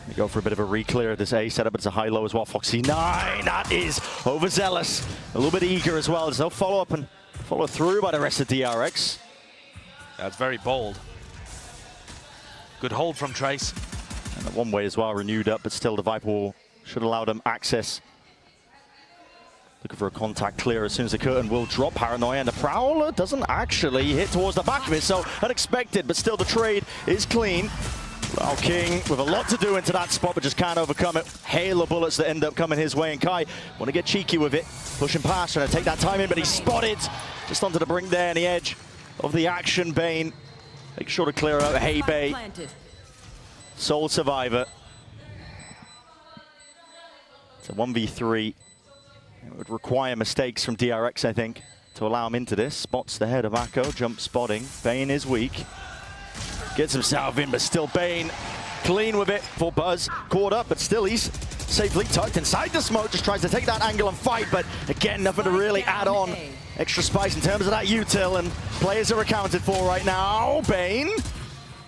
We go for a bit of a re-clear of this A setup, but it's a high-low as well. Foxy9, that is overzealous. A little bit eager as well. There's no follow-up and follow-through by the rest of DRX. That's very bold. Good hold from Trace. And at one way as well, renewed up, but still the Viper wall should allow them access. Looking for a contact clear as soon as the curtain will drop. Paranoia, and the Prowler doesn't actually hit towards the back of it, so unexpected, but still the trade is clean. Well, King with a lot to do into that spot, but just can't overcome it. Hail of bullets that end up coming his way, and Kai want to get cheeky with it. Pushing past, trying to take that time in, but he's spotted. Just onto the brink there, on the edge of the action. Bane, make sure to clear out Heybei. Sole survivor. It's a 1v3. It would require mistakes from DRX, I think, to allow him into this. Spots the head of Akko, jump spotting. Bane is weak. Gets himself in, but still Bane clean with it for Buzz. Caught up, but still he's safely tucked inside the smoke. Just tries to take that angle and fight, but again, nothing to really add on. Extra spice in terms of that util, and players are accounted for right now. Bane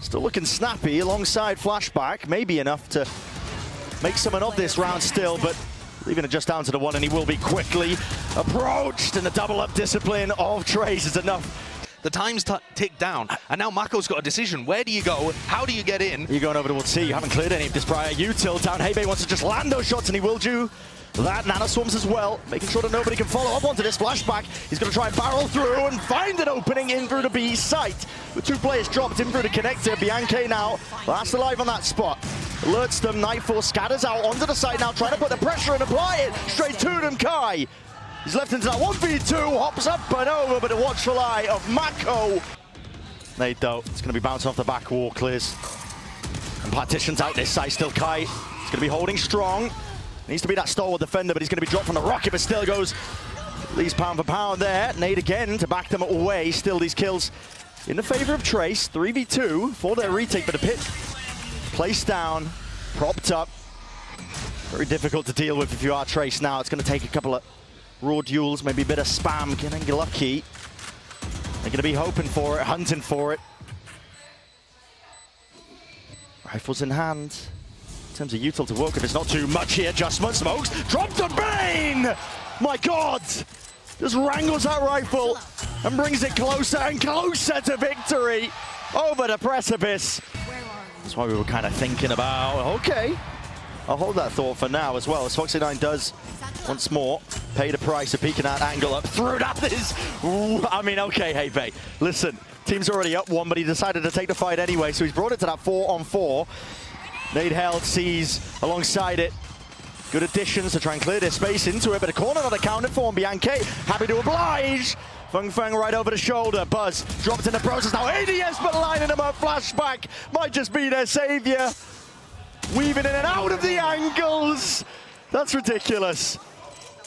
still looking snappy alongside Flashback. Maybe enough to make something of this round still, but leaving it just down to the one, and he will be quickly approached, and the double-up discipline of Trace is enough. The time's ticked down, and now Mako's got a decision. Where do you go? How do you get in? You're going over towards C. You haven't cleared any of this prior util down. Heybei wants to just land those shots, and he will do that. Nano swarms as well, making sure that nobody can follow up onto this Flashback. He's going to try and barrel through and find an opening in through the B site. With two players dropped in through the connector, Bianchi now last alive on that spot. Alerts them, Nightfall scatters out onto the site now, trying to put the pressure and apply it straight to them. Kai, he's left into that 1v2, hops up and over, but a watchful eye of Mako. Nade though, it's going to be bouncing off the back wall, clears. And partitions out this side, still Kai. He's going to be holding strong. Needs to be that stalwart defender, but he's going to be dropped from the rocket, but still goes at least pound for pound there. Nade again to back them away. Still these kills in the favor of Trace. 3v2 for their retake, but the pit placed down, propped up. Very difficult to deal with if you are Trace now. It's going to take a couple of raw duels, maybe a bit of spam, getting lucky. They're going to be hoping for it, hunting for it. Rifles in hand. In terms of util to work with, it's not too much here. Adjustment, smokes, drop the Bane! My God! Just wrangles that rifle and brings it closer and closer to victory over the precipice. That's why we were kind of thinking about, okay, I'll hold that thought for now as well, as Foxy9 does once more pay the price of peeking that angle up through. That is, ooh, I mean, okay, Heybei, listen, team's already up one, but he decided to take the fight anyway, so he's brought it to that 4-on-4. Nade held, sees alongside it. Good additions to try and clear their space into it, but a corner not accounted for, and Bianchi happy to oblige. Feng right over the shoulder. Buzz dropped in the process. Now ADS, but lining them up. Flashback might just be their savior. Weaving in and out of the angles. That's ridiculous.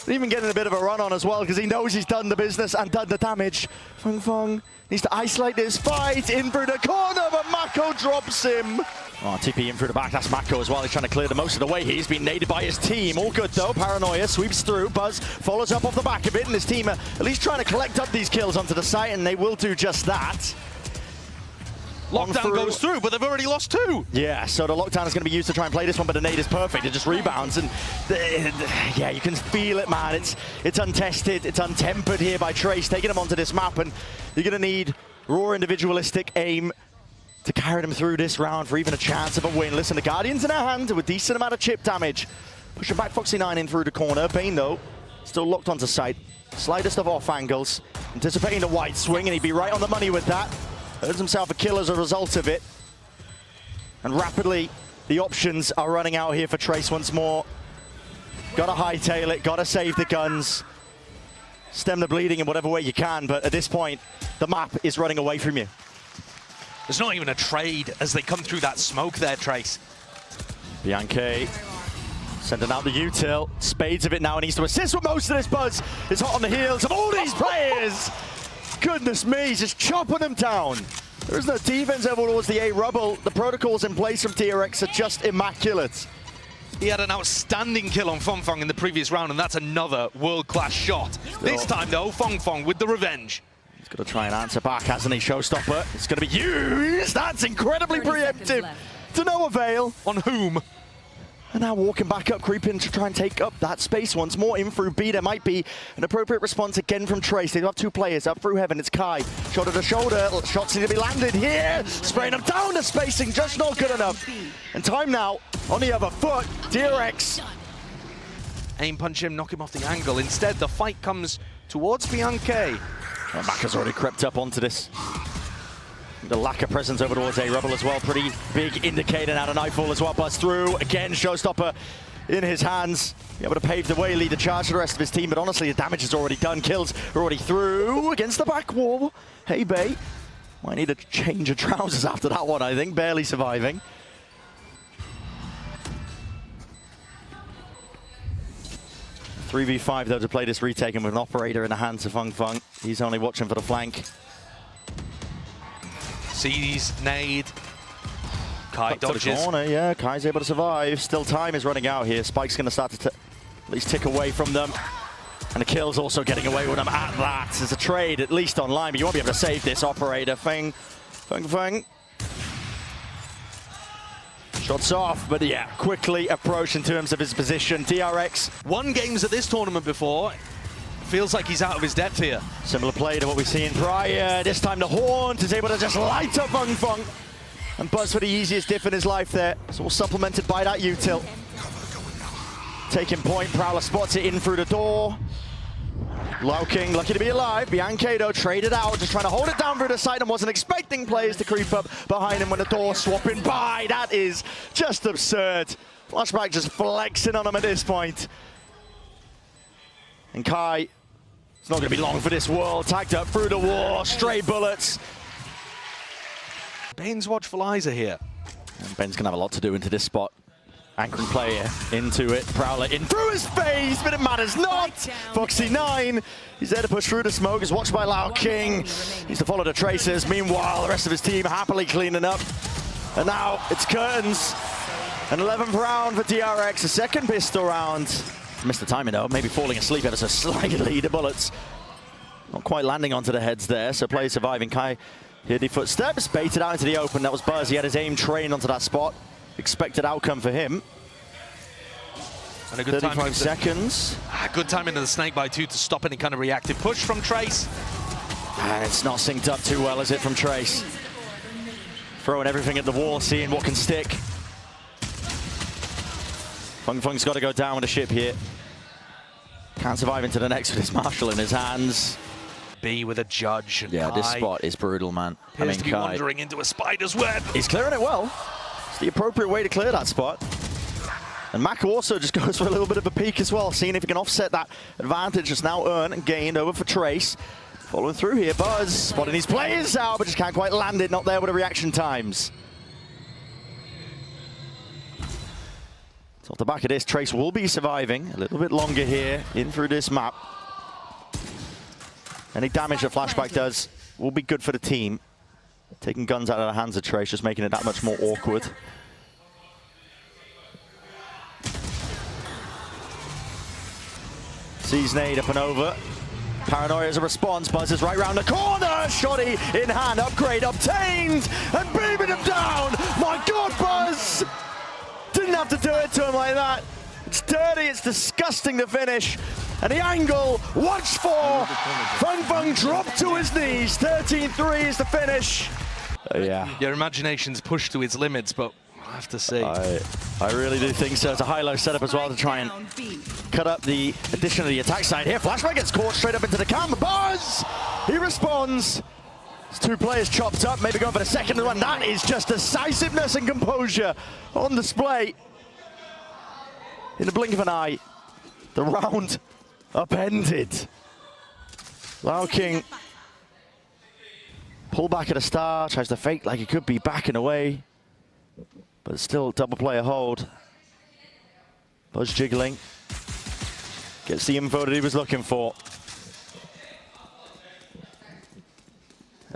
Even getting a bit of a run on as well, because he knows he's done the business and done the damage. Feng needs to isolate this fight in through the corner, but Mako drops him. Oh, TP in through the back, that's Mako as well. He's trying to clear the most of the way. He's been naded by his team. All good though, Paranoia sweeps through. Buzz follows up off the back of it, and his team are at least trying to collect up these kills onto the site, and they will do just that. Lockdown goes through, but they've already lost two. Yeah, so the lockdown is going to be used to try and play this one, but the nade is perfect. It just rebounds, and yeah, you can feel it, man. It's untested, it's untempered here by Trace, taking him onto this map, and you're going to need raw individualistic aim to carry them through this round for even a chance of a win. Listen, the Guardian's in our hand with a decent amount of chip damage. Pushing back Foxy9 in through the corner. Bane, though, still locked onto sight. Slightest of off angles. Anticipating the wide swing, and he'd be right on the money with that. Earns himself a kill as a result of it. And rapidly, the options are running out here for Trace once more. Gotta hightail it, gotta save the guns. Stem the bleeding in whatever way you can, but at this point, the map is running away from you. There's not even a trade as they come through that smoke there, Trace. Bianchi sending out the util. Spades of it now, and needs to assist with most of this. Buzz is hot on the heels of all these players. Goodness me, he's just chopping them down. There is no defense over towards the A rubble. The protocols in place from DRX are just immaculate. He had an outstanding kill on Feng in the previous round, and that's another world-class shot. This time, though, Feng with the revenge. He's got to try and answer back, hasn't he, Showstopper? It's going to be used. That's incredibly preemptive. To no avail. On whom? And now walking back up, creeping to try and take up that space once more. In through B, there might be an appropriate response again from Trace. They have two players up through heaven. It's Kai, shoulder to shoulder. Shots need to be landed here. Spraying them down, the spacing just not good enough. And time now on the other foot. DRX. Aim punch him, knock him off the angle. Instead, the fight comes towards Bianche. Well, Maka's already crept up onto this. The lack of presence over towards A Rebel as well. Pretty big indicator now to Nightfall as well. Buzz through. Again, Showstopper in his hands. Able to pave the way, lead the charge to the rest of his team. But honestly, the damage is already done. Kills are already through against the back wall. Hey, Bay. Might need a change of trousers after that one, I think. Barely surviving. Three v 5 though to play this retake, and with an operator in the hands of Fung Fung. He's only watching for the flank. Sees nade. Kai Up dodges. to the corner, yeah, Kai's able to survive. Still time is running out here. Spike's going to start to at least tick away from them. And the kill's also getting away with them at that. There's a trade at least online, but you won't be able to save this operator. Fung Fung. Shots off, but yeah, quickly approach in terms of his position. DRX. Won games at this tournament before. Feels like he's out of his depth here. Similar play to what we've seen prior. This time the Haunt is able to just light up Fung Fung. And Buzz for the easiest diff in his life there. It's all supplemented by that util. Taking point, Prowler spots it in through the door. King lucky to be alive. Bianche though traded out, just trying to hold it down through the side and wasn't expecting players to creep up behind him when the door swapping by. That is just absurd. Flashback just flexing on him at this point. And Kai, it's not going to be long for this world. Tagged up through the wall, stray bullets. Bane's watchful eyes are here. And Ben's going to have a lot to do into this spot. Anchoring player into it. Prowler in through his face, but it matters not. Foxy9, he's there to push through the smoke. Is watched by King. He's to follow the tracers. Meanwhile, the rest of his team happily cleaning up. And now it's curtains. An 11th round for DRX, a second pistol round. Missed the timing though, maybe falling asleep ever so slightly. The bullets not quite landing onto the heads there, so players surviving. Kai heard the footsteps, baited out into the open. That was Buzz. He had his aim trained onto that spot. Expected outcome for him. And a good 35 seconds. Good time into the snakebite too to stop any kind of reactive push from Trace. And it's not synced up too well, is it, from Trace? Throwing everything at the wall, seeing what can stick. Fung Fung's got to go down with the ship here. Can't survive into the next with his Marshall in his hands. B with a judge. And yeah, Kai this spot is brutal, man. appears to be wandering into a spider's web. He's clearing it well. It's the appropriate way to clear that spot. And Maka also just goes for a little bit of a peek as well, seeing if he can offset that advantage that's now earned and gained over for Trace. Following through here, Buzz spotting his players out, but just can't quite land it. Not there with the reaction times. So off the back of this, Trace will be surviving a little bit longer here in through this map. Any damage that Flashback does will be good for the team. Taking guns out of the hands of Trace, just making it that much more awkward. Sees nade up and over. Paranoia as a response. Buzz is right round the corner. Shoddy in hand. Upgrade obtained. And beaming him down. My God, Buzz! Didn't have to do it to him like that. It's dirty. It's disgusting to finish. And the angle, watch for. Fung Fung dropped to his knees. 13-3 is the finish. Yeah. Your imagination's pushed to its limits, but I have to say. I really do think so. It's a high-low setup as well to try and cut up the addition of the attack side here. Flashback gets caught straight up into the camera. Buzz! He responds. It's two players chopped up, maybe going for the second one. That is just decisiveness and composure on display. In the blink of an eye, the round upended. King pull back at the start, tries to fake like he could be backing away. But it's still double player hold. Buzz jiggling. Gets the info that he was looking for.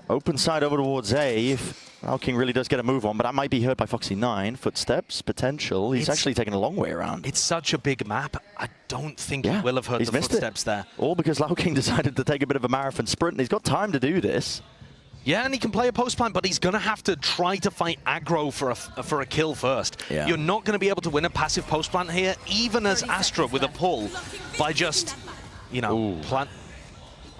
Open side over towards A. If King really does get a move on, but that might be hurt by Foxy9. Footsteps, potential. He's actually taking a long way around. It's such a big map. I don't think he will have heard the footsteps there. All because King decided to take a bit of a marathon sprint, and he's got time to do this. Yeah, and he can play a post plant, but he's going to have to try to fight aggro for a kill first. Yeah. You're not going to be able to win a passive post plant here, even as Astra with a pull, by just, you know, plant.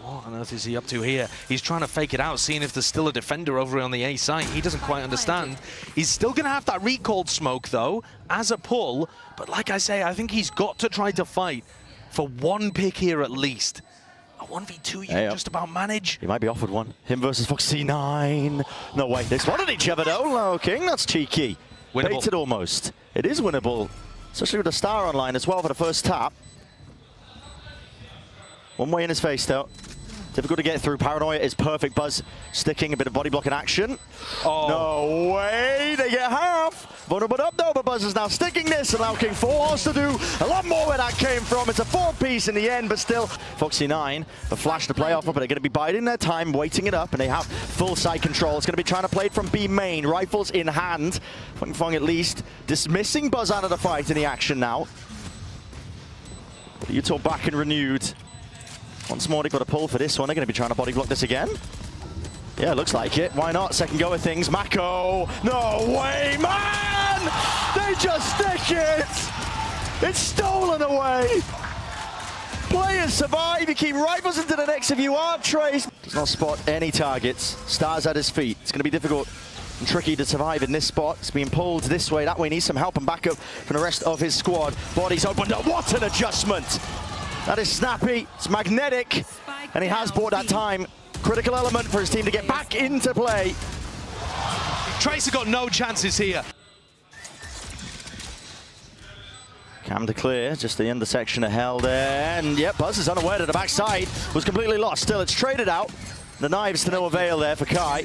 What on earth is he up to here? He's trying to fake it out, seeing if there's still a defender over on the A site. He doesn't quite understand. He's still going to have that recalled smoke, though, as a pull. But like I say, I think he's got to try to fight for one pick here at least. A 1v2 you can just about manage. He might be offered one. Him versus Foxy9. No way. They spotted each other though. Low King, that's cheeky. Winnable. Baited almost. It is winnable. Especially with a star online as well for the first tap. One way in his face though. Difficult to get through. Paranoia is perfect. Buzz sticking a bit of body blocking action. Oh. No way. They get half. Vulnerable up though, but Buzz is now sticking this. And Low King forced to do a lot more where that came from. It's a 4-piece in the end, but still. Foxy9, the flash to play off of, but they're going to be biding their time, waiting it up, and they have full side control. It's going to be trying to play it from B main. Rifles in hand. Feng at least dismissing Buzz out of the fight in the action now. Utah back and renewed. Once more, they've got a pull for this one. They're going to be trying to body block this again. Yeah, looks like it. Why not? Second go of things. Mako. No way, man! They just stick it! It's stolen away! Players survive. You keep rifles into the necks if you are Trace. Does not spot any targets. Stars at his feet. It's going to be difficult and tricky to survive in this spot. It's being pulled this way. That way needs some help and backup from the rest of his squad. Bodies opened up. What an adjustment! That is snappy, it's magnetic, and he has bought that time. Critical element for his team to get back into play. Tracer got no chances here. Cam to clear, just the intersection of hell there. And yep, Buzz is unaware that the backside was completely lost. Still, it's traded out. The knives to no avail there for Kai.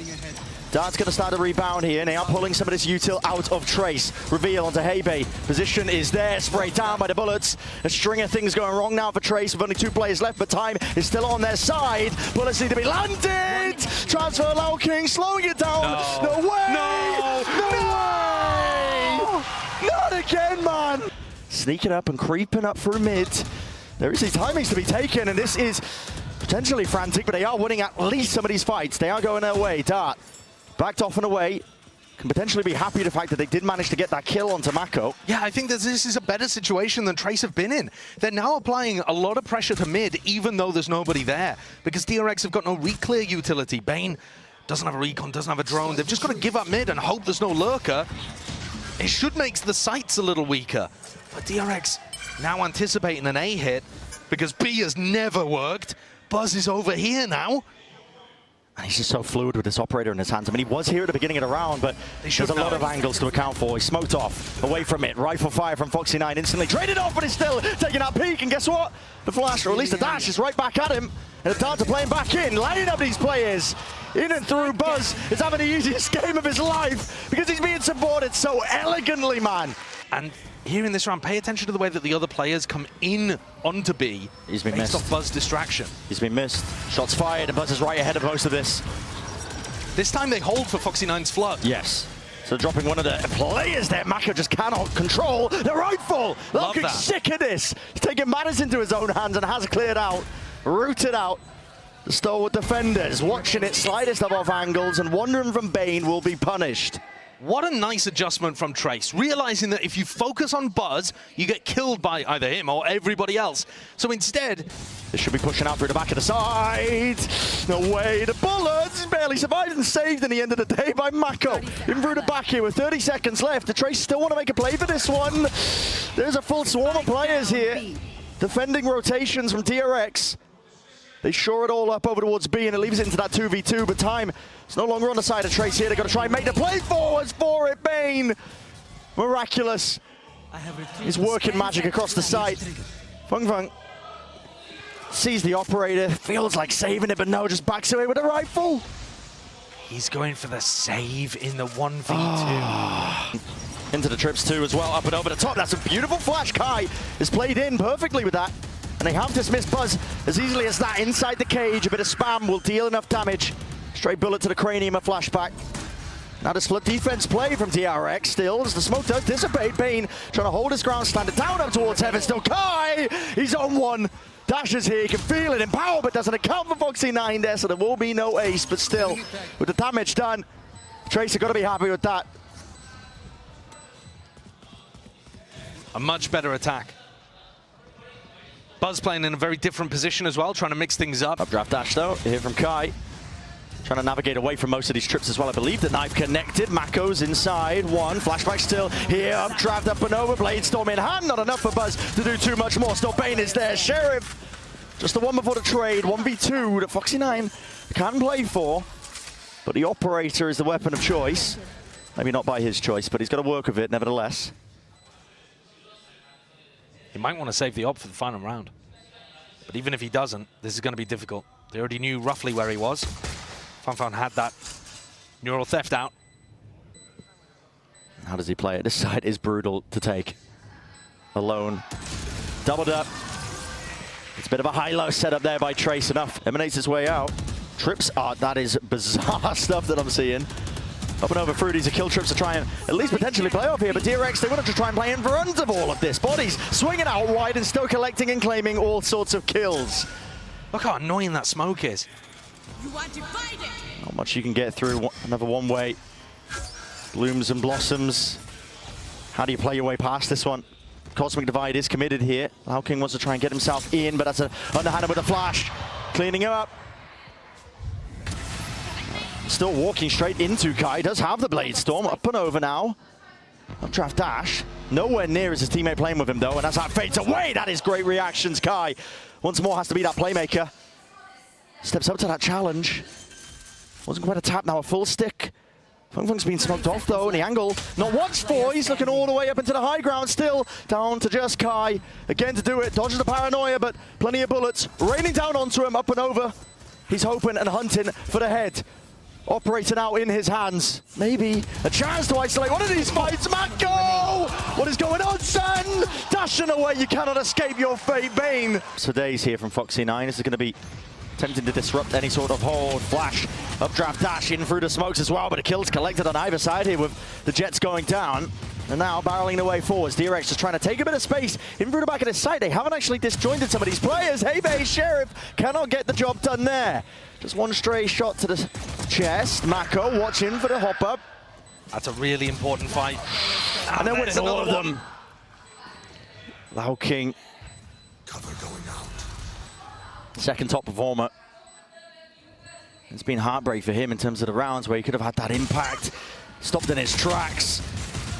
Dart's going to start a rebound here, and they are pulling some of this util out of Trace. Reveal onto Hebe. Position is there, sprayed down by the bullets. A string of things going wrong now for Trace with only 2 players left, but time is still on their side. Bullets need to be landed! Transfer Low King, slowing it down. No way! No way! Not again, man! Sneaking up and creeping up through mid. There is these timings to be taken, and this is potentially frantic, but they are winning at least some of these fights. They are going their way. Dart backed off and away. Can potentially be happy the fact that they did manage to get that kill onto Mako. Yeah, I think that this is a better situation than Trace have been in. They're now applying a lot of pressure to mid, even though there's nobody there, because DRX have got no re-clear utility. Bane doesn't have a recon, doesn't have a drone. They've just got to give up mid and hope there's no lurker. It should make the sights a little weaker. But DRX now anticipating an A hit, because B has never worked. Buzz is over here now. And he's just so fluid with this operator in his hands. I mean, he was here at the beginning of the round, but there's a lot of angles to account for. He smoked off, away from it. Rifle fire from Foxy9, instantly traded off, but he's still taking that peek. And guess what? The flash, or at least the dash, is right back at him. And the Darts are playing back in, lining up these players. In and through. Buzz is having the easiest game of his life because he's being supported so elegantly, man. And here in this round, pay attention to the way that the other players come in onto B. He's been based missed off Buzz distraction. He's been missed. Shots fired, and Buzz is right ahead of most of this. This time they hold for Foxy9's flood. Yes. So dropping one of the players there, Mako just cannot control the rifle. Looking sick of this. He's taking matters into his own hands and has cleared out, rooted out. The stalwart defenders watching it slightest of off angles and wandering from Bane will be punished. What a nice adjustment from Trace, realizing that if you focus on Buzz, you get killed by either him or everybody else. So instead, this should be pushing out through the back of the side. No way, the bullets barely survived and saved in the end of the day by Mako. In through the back here with 30 seconds left. The Trace still want to make a play for this one. There's a full swarm of players here. Defending rotations from DRX. They shore it all up over towards B, and it leaves it into that 2v2, but time is no longer on the side of Trace here. They've got to try and make the play forwards for it. Bane, miraculous. He's working magic across the site. Feng sees the operator, feels like saving it, but no, just backs away with a rifle. He's going for the save in the 1v2. Into the trips too as well, up and over the top. That's a beautiful flash. Kai is played in perfectly with that. And they have dismissed Buzz as easily as that inside the cage. A bit of spam will deal enough damage. Straight bullet to the cranium, a flashback. Now the split defense play from DRX still as the smoke does dissipate. Bane trying to hold his ground, slant it down up towards heaven. Still Kai, he's on one. Dashes here, you can feel it in power, but doesn't account for Foxy9 there, so there will be no ace. But still, with the damage done, Tracer got to be happy with that. A much better attack. Buzz playing in a very different position as well, trying to mix things up. Updraft dash though, here from Kai. Trying to navigate away from most of these trips as well, I believe. The knife connected, Mako's inside, one. Flashback still here, updraft up and over, Blade Storm in hand. Not enough for Buzz to do too much more. Still Bane is there, Sheriff. Just the one before the trade, 1v2 that Foxy9 can play for. But the Operator is the weapon of choice. Maybe not by his choice, but he's got to work with it nevertheless. He might want to save the Op for the final round. But even if he doesn't, this is going to be difficult. They already knew roughly where he was. Fanfan had that neural theft out. How does he play it? This side is brutal to take. Alone. Doubled up. It's a bit of a high-low setup there by Trace. Enough. Emanates his way out. Trips. That is bizarre stuff that I'm seeing. Up and over Fruities, a kill trips to try and at least potentially play off here, but DRX, they wanted to try and play in front of all of this. Bodies swinging out wide and still collecting and claiming all sorts of kills. Look how annoying that smoke is. You want to fight it? Not much you can get through. Another one-way. Blooms and blossoms. How do you play your way past this one? Cosmic Divide is committed here. Lao King wants to try and get himself in, but that's an underhanded with a flash. Cleaning him up. Still walking straight into Kai. Does have the Blade Storm. Up and over now. Updraft dash. Nowhere near is his teammate playing with him, though. And as that fades away, that is great reactions. Kai once more has to be that playmaker. Steps up to that challenge. Wasn't quite a tap, now a full stick. Fung's been smoked off though, and the angle not watched for. He's looking all the way up into the high ground still. Down to just Kai. Again to do it, dodges the paranoia, but plenty of bullets raining down onto him, up and over. He's hoping and hunting for the head. Operator now in his hands. Maybe a chance to isolate one of these fights. Mako! What is going on, son? Dashing away, you cannot escape your fate, Bane. So days here from Foxy9. This is going to be attempting to disrupt any sort of hold. Flash, updraft dash in through the smokes as well, but a kill's collected on either side here with the Jets going down. And now barreling the way forwards. DRX just trying to take a bit of space in through the back of his site. They haven't actually disjointed some of these players. Hey, Sheriff cannot get the job done there. Just one stray shot to the chest. Mako watching for the hop up. That's a really important fight. And then winning all of them. Lao King. Cover going out. Second top performer. It's been heartbreak for him in terms of the rounds where he could have had that impact. Stopped in his tracks.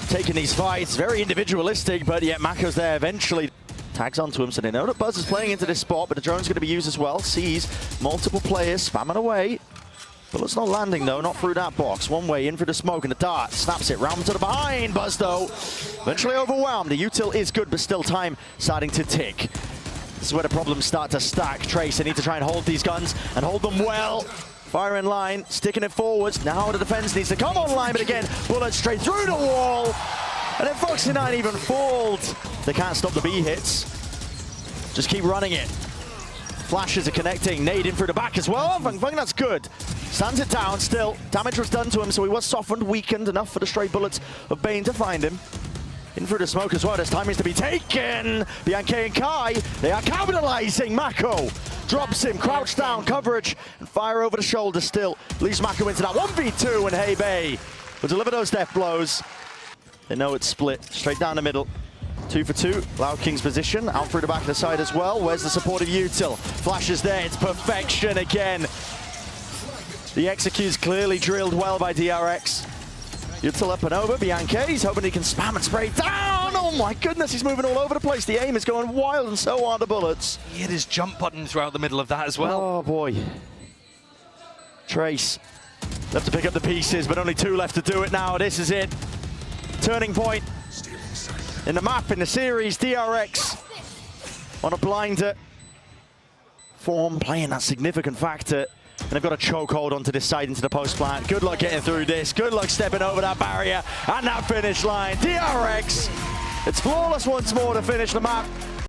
Taking these fights, very individualistic, but yet Mako's there eventually. Tags onto him, so they know that Buzz is playing into this spot, but the drone's going to be used as well. Sees multiple players spamming away. Bullet's not landing though, not through that box. One way in for the smoke and the dart. Snaps it round to the behind. Buzz though, eventually overwhelmed. The util is good, but still time starting to tick. This is where the problems start to stack. Trace, they need to try and hold these guns and hold them well. Fire in line, sticking it forwards. Now the defense needs to come online, but again, bullets straight through the wall. And then Foxy9 even fooled. They can't stop the B hits. Just keep running it. Flashes are connecting. Nade in through the back as well. Fung, that's good. Stands it down still. Damage was done to him, so he was softened, weakened enough for the stray bullets of Bane to find him. In through the smoke as well. There's time is to be taken. Bianca and Kai, they are capitalizing. Mako drops him, crouch down, coverage, and fire over the shoulder still. Leaves Mako into that 1v2, and Hey Bay will deliver those death blows. They know it's split, straight down the middle. 2 for 2, Lao King's position, out through the back of the side as well. Where's the supportive util? Flash is there, it's perfection again. The execute's clearly drilled well by DRX. Util up and over, Bianca, he's hoping he can spam and spray down. Oh my goodness, he's moving all over the place. The aim is going wild and so are the bullets. He hit his jump button throughout the middle of that as well. Oh boy. Trace, left to pick up the pieces, but only 2 left to do it now. This is it. Turning point in the map, in the series. DRX on a blinder. Form playing that significant factor. And they've got a chokehold onto this side into the post plant. Good luck getting through this. Good luck stepping over that barrier and that finish line. DRX, it's flawless once more to finish the map.